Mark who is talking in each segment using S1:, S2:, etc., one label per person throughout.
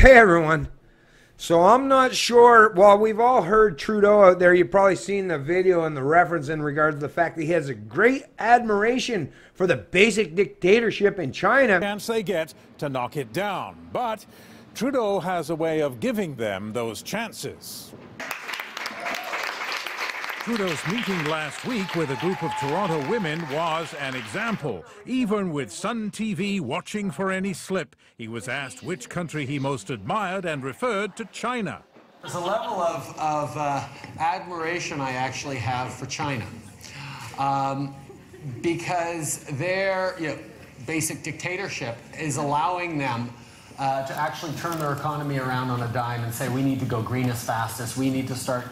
S1: Hey everyone. So I'm not sure, well, we've all heard Trudeau out there. You've probably seen the video and the reference in regards to the fact that he has a great admiration for the basic dictatorship in China.
S2: Chance they get to knock it down. But Trudeau has a way of giving them those chances. Trudeau's meeting last week with a group of Toronto women was an example. Even with Sun TV watching for any slip, he was asked which country he most admired and referred to China.
S3: There's a level of admiration I actually have for China because their basic dictatorship is allowing them to actually turn their economy around on a dime and say we need to go green as fast as we need to start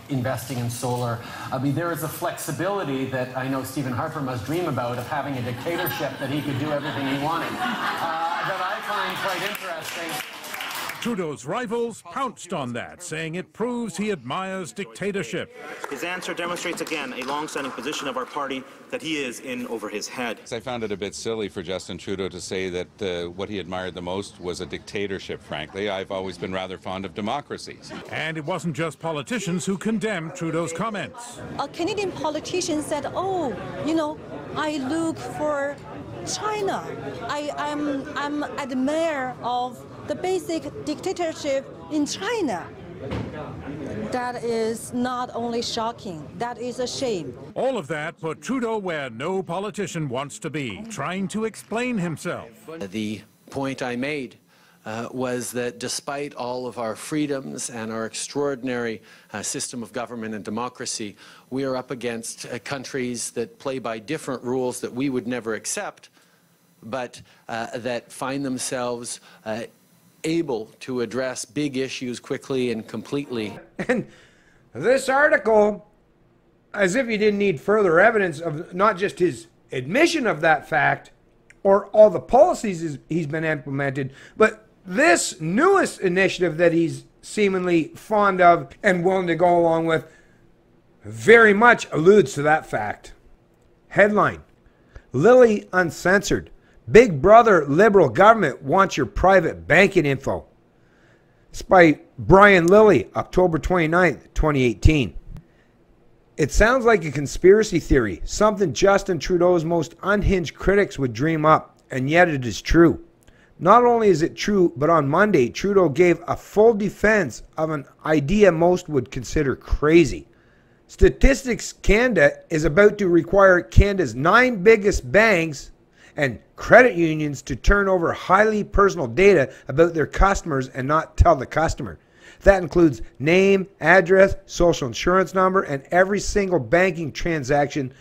S3: investing in solar. I mean, there is a flexibility that I know Stephen Harper must dream about, of having a dictatorship that he could do everything he wanted, that I find quite interesting.
S2: Trudeau's rivals pounced on that, saying it proves he admires dictatorship.
S4: His answer demonstrates again a long-standing position of our party that he is in over his head.
S5: I found it a bit silly for Justin Trudeau to say that what he admired the most was a dictatorship, frankly. I've always been rather fond of democracies.
S2: And it wasn't just politicians who condemned Trudeau's comments.
S6: A Canadian politician said, oh, I look for China. I'm admire of the basic dictatorship in China. That is not only shocking, that is a shame.
S2: All of that put Trudeau where no politician wants to be, trying to explain himself.
S3: The point I made was that despite all of our freedoms and our extraordinary system of government and democracy, we are up against countries that play by different rules that we would never accept, but that find themselves able to address big issues quickly and completely.
S1: And this article, as if you didn't need further evidence of not just his admission of that fact or all the policies he's been implemented, but this newest initiative that he's seemingly fond of and willing to go along with very much alludes to that fact. Headline: Lilly Uncensored. Big Brother Liberal government wants your private banking info. It's by Brian Lilly, October 29th, 2018. It sounds like a conspiracy theory, something Justin Trudeau's most unhinged critics would dream up, and yet it is true. Not only is it true, but on Monday, Trudeau gave a full defense of an idea most would consider crazy. Statistics Canada is about to require Canada's 9 biggest banks and credit unions to turn over highly personal data about their customers and not tell the customer. That includes name, address, social insurance number, and every single banking transaction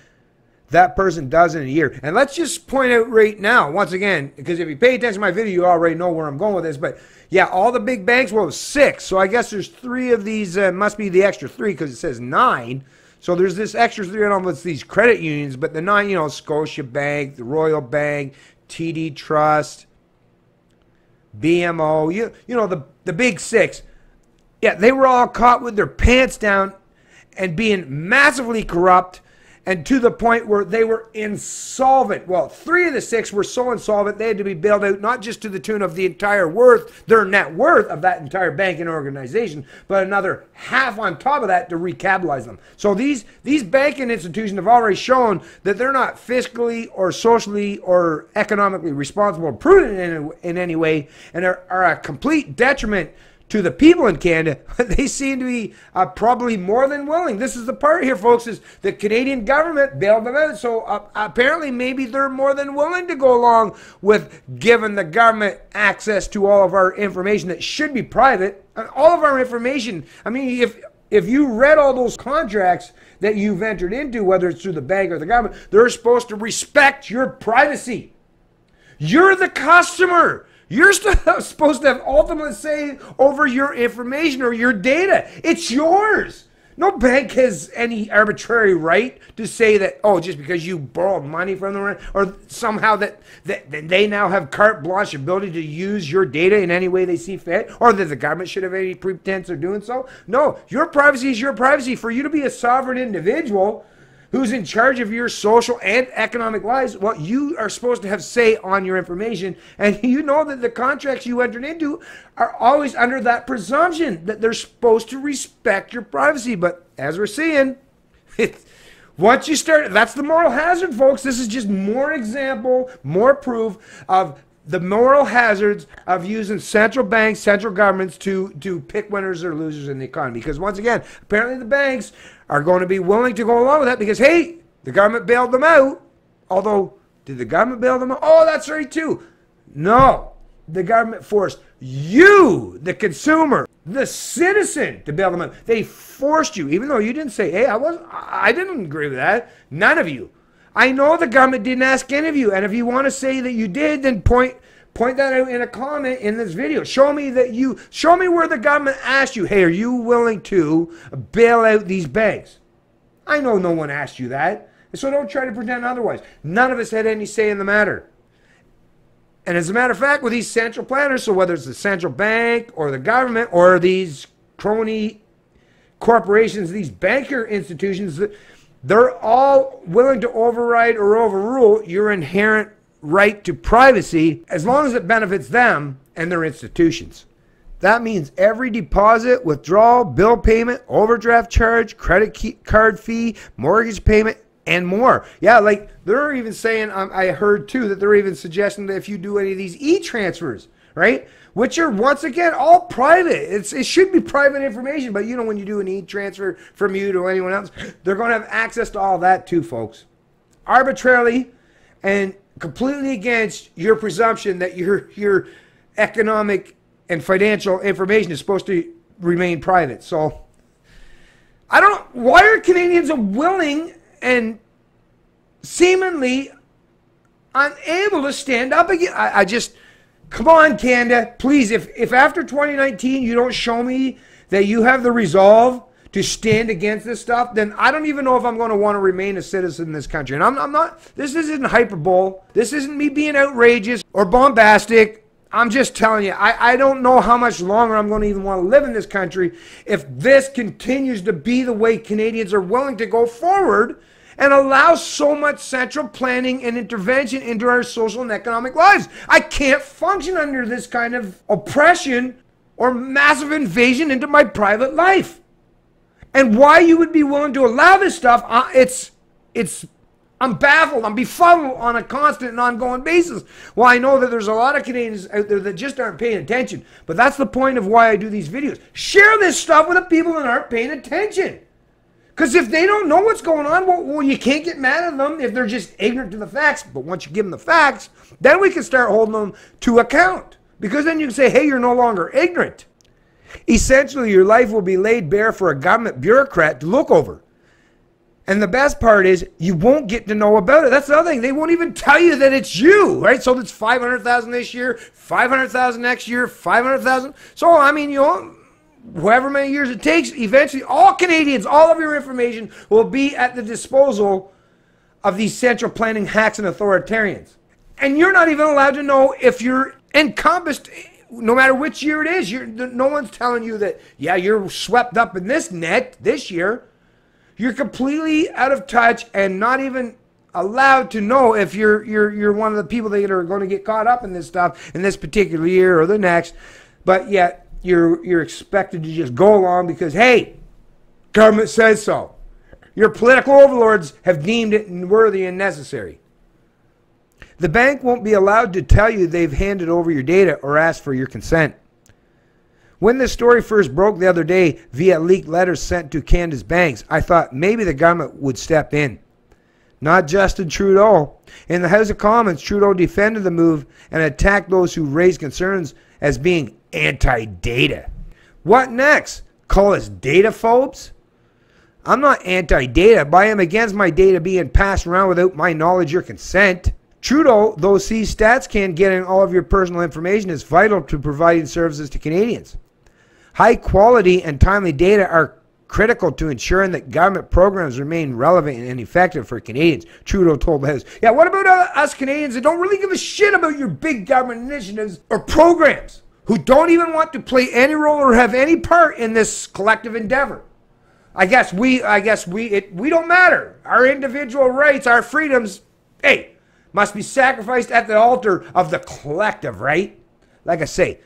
S1: that person does in a year. And let's just point out right now, once again, because if you pay attention to my video, you already know where I'm going with this, but yeah, all the big banks, well, 6. So I guess there's 3 of these, must be the extra 3 because it says 9. So there's this extra 3 on with these credit unions, but the 9, Scotia Bank, the Royal Bank, TD Trust, BMO, the big 6. Yeah, they were all caught with their pants down and being massively corrupt, and to the point where they were insolvent. Well, 3 of the 6 were so insolvent they had to be bailed out, not just to the tune of the entire worth, their net worth of that entire banking organization, but another half on top of that to recapitalize them. So these banking institutions have already shown that they're not fiscally or socially or economically responsible or prudent in any way, and are a complete detriment to the people in Canada. They seem to be probably more than willing. This is the part here, folks, is the Canadian government bailed them out. So apparently maybe they're more than willing to go along with giving the government access to all of our information that should be private. All of our information, I mean, if you read all those contracts that you've entered into, whether it's through the bank or the government, they're supposed to respect your privacy. You're the customer. You're supposed to have ultimate say over your information or your data. It's yours. No bank has any arbitrary right to say that, oh, just because you borrowed money from them, or somehow that they now have carte blanche ability to use your data in any way they see fit, or that the government should have any pretense of doing so. No, your privacy is your privacy. For you to be a sovereign individual, who's in charge of your social and economic lives, well, you are supposed to have say on your information. And you know that the contracts you entered into are always under that presumption that they're supposed to respect your privacy. But as we're seeing, once you start, that's the moral hazard, folks. This is just more example, more proof of the moral hazards of using central banks, central governments to pick winners or losers in the economy. Because once again, apparently the banks are going to be willing to go along with that because, hey, the government bailed them out. Although, did the government bail them out? Oh, that's right too. No, the government forced you, the consumer, the citizen, to bail them out. They forced you, even though you didn't say, hey, I didn't agree with that. None of you. I know the government didn't ask any of you, and if you want to say that you did, then point that out in a comment in this video. Show me where the government asked you, hey, are you willing to bail out these banks? I know no one asked you that, so don't try to pretend otherwise. None of us had any say in the matter. And as a matter of fact, with these central planners, so whether it's the central bank or the government or these crony corporations, these banker institutions, they're all willing to override or overrule your inherent right to privacy as long as it benefits them and their institutions. That means every deposit, withdrawal, bill payment, overdraft charge, credit card fee, mortgage payment, and more. Yeah, like they're even saying, I heard too, that they're even suggesting that if you do any of these e-transfers, right, which are once again all private. It should be private information, but you know when you do an e-transfer from you to anyone else, they're going to have access to all that too, folks. Arbitrarily and completely against your presumption that your economic and financial information is supposed to remain private. So I don't know, why are Canadians willing and seemingly unable to stand up again? I just, come on, Canada, please, if after 2019 you don't show me that you have the resolve to stand against this stuff, then I don't even know if I'm going to want to remain a citizen in this country. And I'm not, this isn't hyperbole. This isn't me being outrageous or bombastic. I'm just telling you, I don't know how much longer I'm going to even want to live in this country if this continues to be the way Canadians are willing to go forward and allow so much central planning and intervention into our social and economic lives. I can't function under this kind of oppression or massive invasion into my private life. And why you would be willing to allow this stuff, I'm baffled, I'm befuddled on a constant and ongoing basis. Well, I know that there's a lot of Canadians out there that just aren't paying attention, but that's the point of why I do these videos. Share this stuff with the people that aren't paying attention. Because if they don't know what's going on, well, you can't get mad at them if they're just ignorant to the facts. But once you give them the facts, then we can start holding them to account. Because then you can say, hey, you're no longer ignorant. Essentially, your life will be laid bare for a government bureaucrat to look over. And the best part is, you won't get to know about it. That's the other thing. They won't even tell you that it's you, right? So it's 500,000 this year, 500,000 next year, 500,000. So, I mean, you know, however many years it takes, eventually all Canadians, all of your information will be at the disposal of these central planning hacks and authoritarians. And you're not even allowed to know if you're encompassed, no matter which year it is. No one's telling you that, yeah, you're swept up in this net this year. You're completely out of touch and not even allowed to know if you're one of the people that are going to get caught up in this stuff in this particular year or the next. But yet you're expected to just go along because, hey, government says so. Your political overlords have deemed it worthy and necessary. The bank won't be allowed to tell you they've handed over your data or asked for your consent. When this story first broke the other day via leaked letters sent to Canada's banks, I thought maybe the government would step in. Not Justin Trudeau. In the House of Commons, Trudeau defended the move and attacked those who raised concerns as being anti-data. What next? Call us data phobes? I'm not anti-data, but I am against my data being passed around without my knowledge or consent. Trudeau, though, sees StatsCan getting all of your personal information is vital to providing services to Canadians. High quality and timely data are critical to ensuring that government programs remain relevant and effective for Canadians, Trudeau told the House. Yeah, what about us Canadians that don't really give a shit about your big government initiatives or programs, who don't even want to play any role or have any part in this collective endeavor? I guess we don't matter. Our individual rights, our freedoms, hey, must be sacrificed at the altar of the collective, right? Like I say,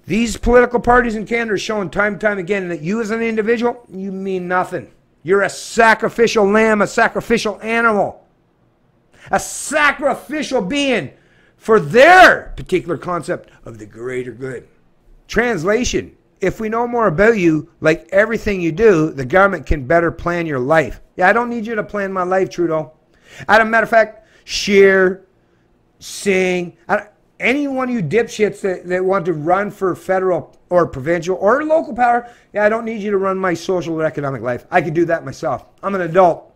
S1: these political parties in Canada are showing time and time again that you as an individual, you mean nothing. You're a sacrificial lamb, a sacrificial animal, a sacrificial being for their particular concept of the greater good. Translation: if we know more about you, like everything you do, the government can better plan your life. Yeah, I don't need you to plan my life, Trudeau. As a matter of fact, share, sing, any one of you dipshits that want to run for federal or provincial or local power, yeah, I don't need you to run my social or economic life. I can do that myself. I'm an adult.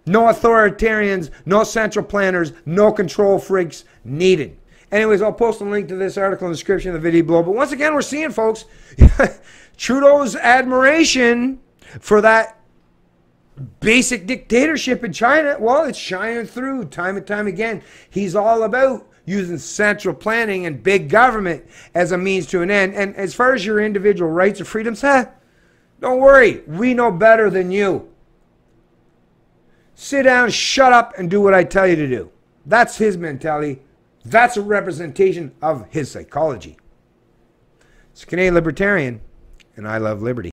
S1: No authoritarians, no central planners, no control freaks needed. Anyways, I'll post a link to this article in the description of the video below. But once again, we're seeing, folks, Trudeau's admiration for that basic dictatorship in China, well, it's shining through time and time again. He's all about using central planning and big government as a means to an end. And as far as your individual rights or freedoms, don't worry. We know better than you. Sit down, shut up, and do what I tell you to do. That's his mentality. That's a representation of his psychology. It's Canadian Libertarian, and I love liberty.